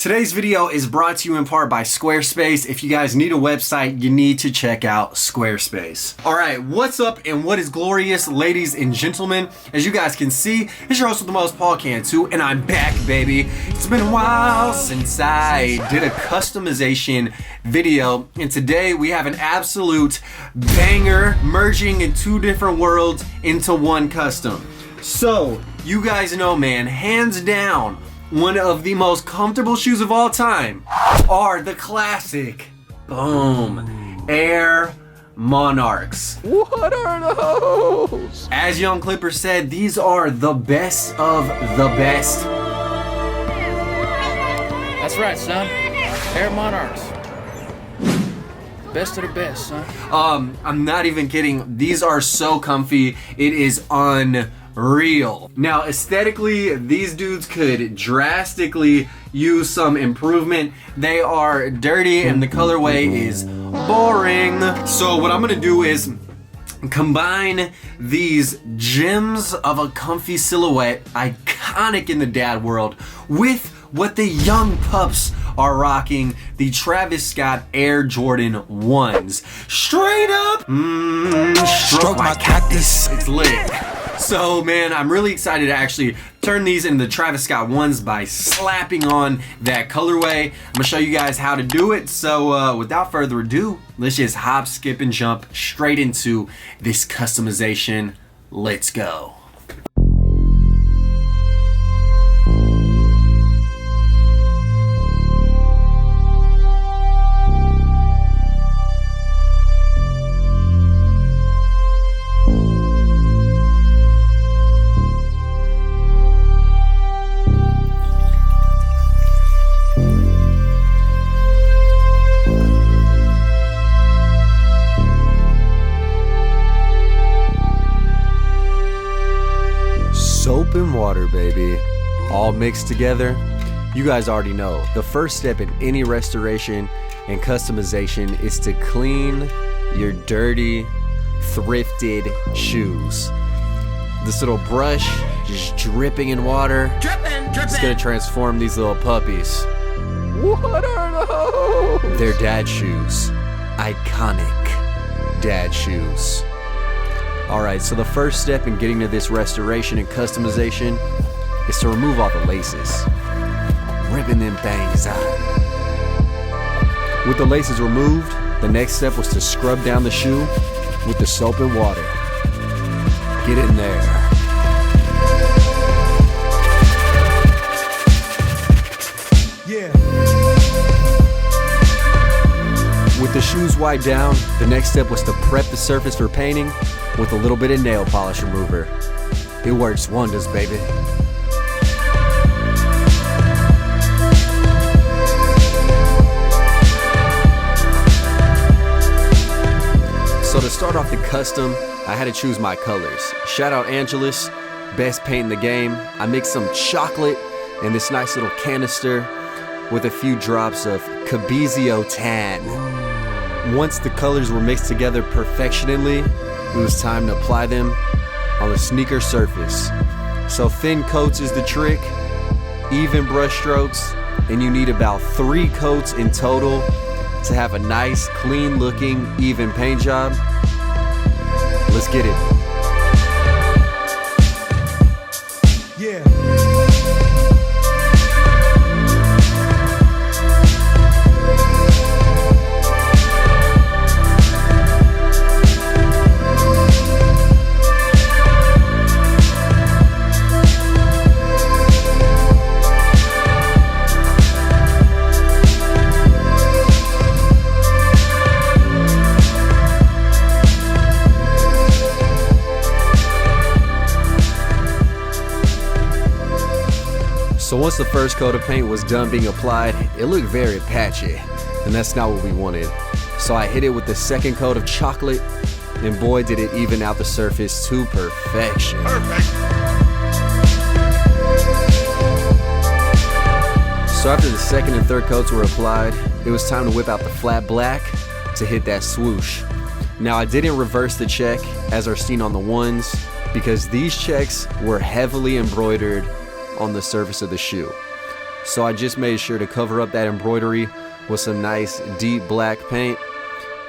Today's video is brought to you in part by Squarespace. If you guys need a website, you need to check out Squarespace. All right, what's up and what is glorious, ladies and gentlemen? As you guys can see, it's your host with the most, Paul Cantu, and I'm back, baby. It's been a while since I did a customization video, and today we have an absolute banger merging in two different worlds into one custom. So, you guys know, man, hands down, one of the most comfortable shoes of all time are the classic, boom, Air Monarchs. What are those? As Young Clipper said, these are the best of the best. That's right, son. Air Monarchs. Best of the best, son. I'm not even kidding. These are so comfy. It is unreal. Now, aesthetically, these dudes could drastically use some improvement. They are dirty and the colorway is boring. So what I'm gonna do is combine these gems of a comfy silhouette, iconic in the dad world, with what the young pups are rocking, the Travis Scott Air Jordan 1s. Straight up, stroke my cactus. It's lit. So man, I'm really excited to actually turn these into the Travis Scott 1s by slapping on that colorway. I'm gonna show you guys how to do it. So without further ado, let's just hop, skip, and jump straight into this customization. Let's go. Soap and water, baby, all mixed together. You guys already know, the first step in any restoration and customization is to clean your dirty, thrifted shoes. This little brush just dripping in water, it's gonna transform these little puppies. What are those? They're dad shoes. Iconic dad shoes. Alright, so the first step in getting to this restoration and customization is to remove all the laces. Ripping them things out. With the laces removed, the next step was to scrub down the shoe with the soap and water. Get in there. Yeah. With the shoes wiped down, the next step was to prep the surface for painting with a little bit of nail polish remover. It works wonders, baby. So to start off the custom, I had to choose my colors. Shout out Angelus, best paint in the game. I mixed some chocolate in this nice little canister with a few drops of Cabizio tan. Once the colors were mixed together perfectionly, it was time to apply them on the sneaker surface. So thin coats is the trick, even brush strokes, and you need about 3 coats in total to have a nice, clean looking, even paint job. Let's get it. Yeah. So once the first coat of paint was done being applied, it looked very patchy, and that's not what we wanted. So I hit it with the second coat of chocolate, and boy did it even out the surface to perfection. Perfect. So after the second and third coats were applied, it was time to whip out the flat black to hit that swoosh. Now I didn't reverse the check as are seen on the ones, because these checks were heavily embroidered on the surface of the shoe. So I just made sure to cover up that embroidery with some nice deep black paint,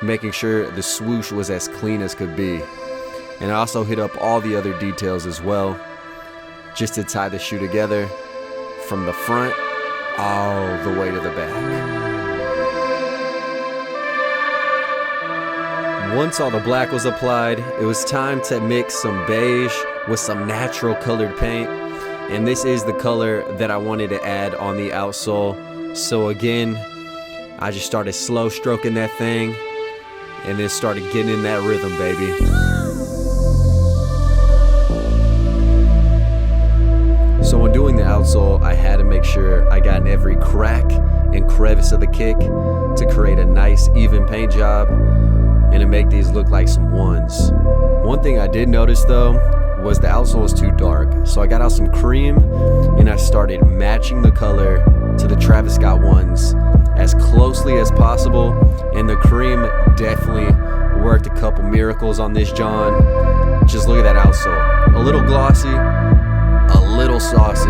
making sure the swoosh was as clean as could be. And I also hit up all the other details as well, just to tie the shoe together from the front all the way to the back. Once all the black was applied, it was time to mix some beige with some natural colored paint. And this is the color that I wanted to add on the outsole. So again, I just started slow stroking that thing and then started getting in that rhythm, baby. So when doing the outsole, I had to make sure I got in every crack and crevice of the kick to create a nice even paint job and to make these look like some ones. One thing I did notice though was the outsole was too dark, so I got out some cream and I started matching the color to the Travis Scott ones as closely as possible, and the cream definitely worked a couple miracles on this John. Just look at that outsole. A little glossy, a little saucy,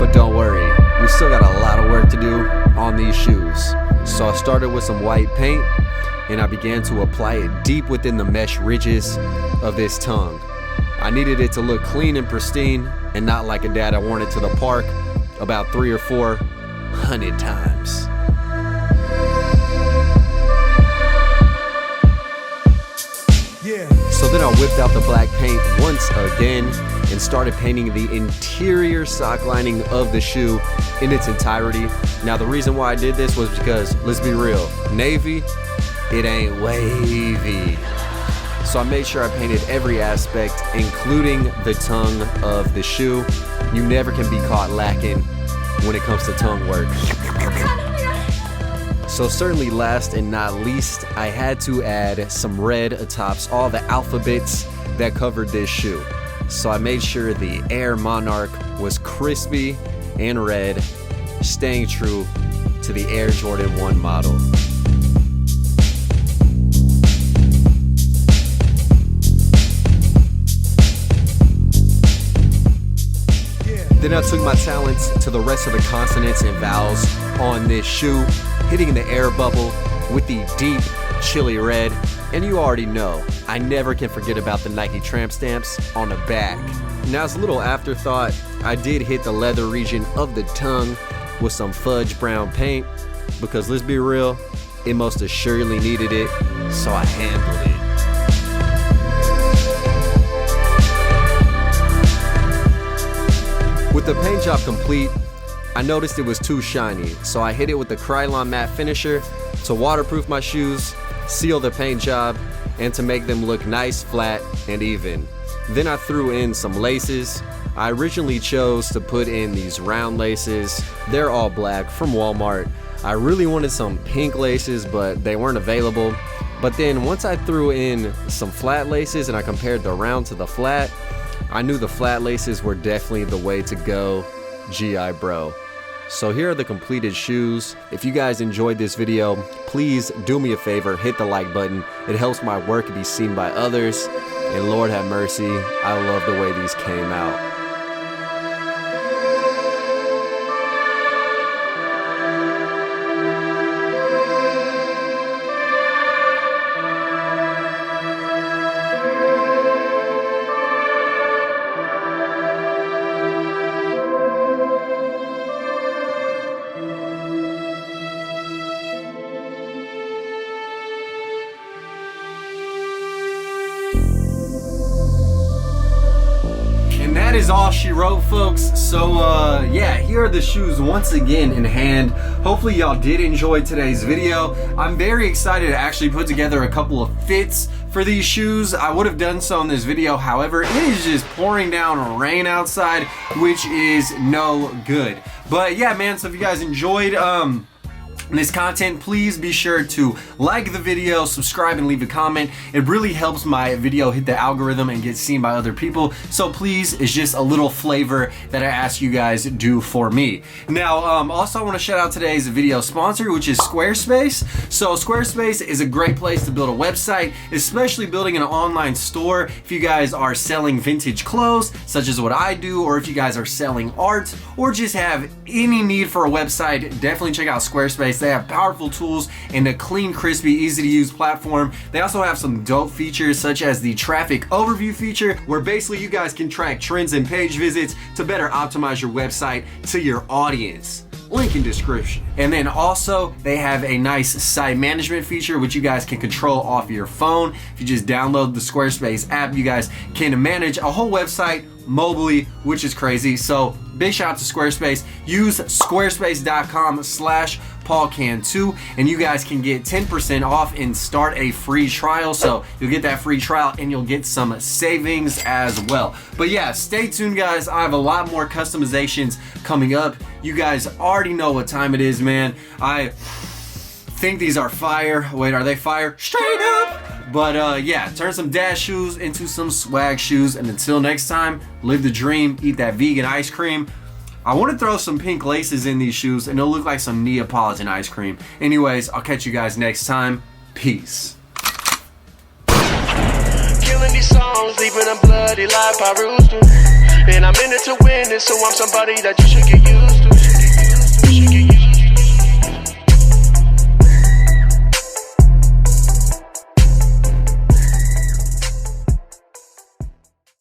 but don't worry, we still got a lot of work to do on these shoes. So I started with some white paint and I began to apply it deep within the mesh ridges of this tongue. I needed it to look clean and pristine and not like a dad I worn it to the park about 300 or 400 times. So then I whipped out the black paint once again and started painting the interior sock lining of the shoe in its entirety. Now the reason why I did this was because, let's be real, navy, it ain't wavy. So I made sure I painted every aspect, including the tongue of the shoe. You never can be caught lacking when it comes to tongue work. So certainly last and not least, I had to add some red atop all the alphabets that covered this shoe. So I made sure the Air Monarch was crispy and red, staying true to the Air Jordan 1 model. Then I took my talents to the rest of the consonants and vowels on this shoe, hitting the air bubble with the deep chili red. And you already know, I never can forget about the Nike tramp stamps on the back. Now as a little afterthought, I did hit the leather region of the tongue with some fudge brown paint, because let's be real, it most assuredly needed it, so I handled it. With the paint job complete, I noticed it was too shiny, so I hit it with the Krylon matte finisher to waterproof my shoes, seal the paint job, and to make them look nice, flat, and even. Then I threw in some laces. I originally chose to put in these round laces. They're all black from Walmart. I really wanted some pink laces, but they weren't available. But then once I threw in some flat laces and I compared the round to the flat, I knew the flat laces were definitely the way to go, GI bro. So here are the completed shoes. If you guys enjoyed this video, please do me a favor, hit the like button. It helps my work be seen by others. And Lord have mercy, I love the way these came out. That is all she wrote, folks. So yeah, here are the shoes once again in hand. Hopefully y'all did enjoy today's video. I'm very excited to actually put together a couple of fits for these shoes. I would have done so in this video, however, it is just pouring down rain outside, which is no good. But yeah, man, so if you guys enjoyed this content, please be sure to like the video, subscribe, and leave a comment. It really helps my video hit the algorithm and get seen by other people. So please, it's just a little flavor that I ask you guys to do for me. Now, also I want to shout out today's video sponsor, which is Squarespace. So Squarespace is a great place to build a website, especially building an online store. If you guys are selling vintage clothes, such as what I do, or if you guys are selling art, or just have any need for a website, definitely check out Squarespace. They have powerful tools and a clean, crispy, easy to use platform. They also have some dope features such as the traffic overview feature, where basically you guys can track trends and page visits to better optimize your website to your audience. Link in description. And then also they have a nice site management feature which you guys can control off your phone. If you just download the Squarespace app, you guys can manage a whole website mobilely, which is crazy. So big shout out to Squarespace. Use squarespace.com/PaulCantu and you guys can get 10% off and start a free trial. So you'll get that free trial and you'll get some savings as well. But yeah, stay tuned guys. I have a lot more customizations coming up. You guys already know what time it is, man. I think these are fire. Wait, are they fire? Straight up! But yeah, turn some dad shoes into some swag shoes. And until next time, live the dream, eat that vegan ice cream. I want to throw some pink laces in these shoes and it'll look like some Neapolitan ice cream. Anyways, I'll catch you guys next time. Peace. Killing these songs, leaving them bloody like Parustu. And I'm in it to win it, so I'm somebody that you should get used to.